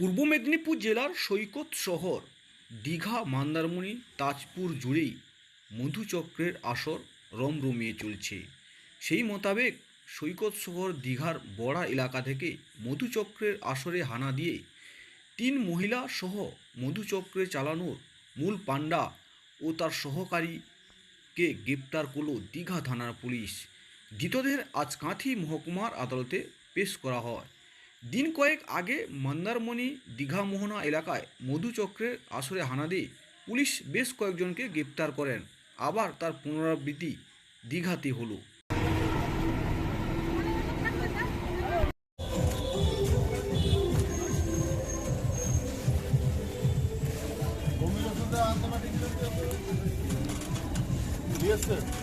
পূর্ব মেদিনীপুর জেলার সৈকত শহর দীঘা মন্দারমণি তাজপুর জুড়েই মধুচক্রের আসর রমরমিয়ে চলছে। সেই মোতাবেক সৈকত শহর দীঘার বড়া এলাকা থেকে মধুচক্রের আসরে হানা দিয়ে 3 মহিলা সহ মধুচক্রে চালানোর মূল পাণ্ডা ও তার সহকারীকে গ্রেপ্তার করল দীঘা থানার পুলিশ। ধৃতদের আজ কাঁথি মহকুমার আদালতে পেশ করা হয়। দিন কয়েক আগে মন্দারমণি দীঘা মোহনা এলাকায় মধুচক্রের আসরে হানা দিয়ে পুলিশ বেশ কয়েকজনকে গ্রেপ্তার করেন। আবার তার পুনরাবৃত্তি দীঘাতে হলো। Yes, sir.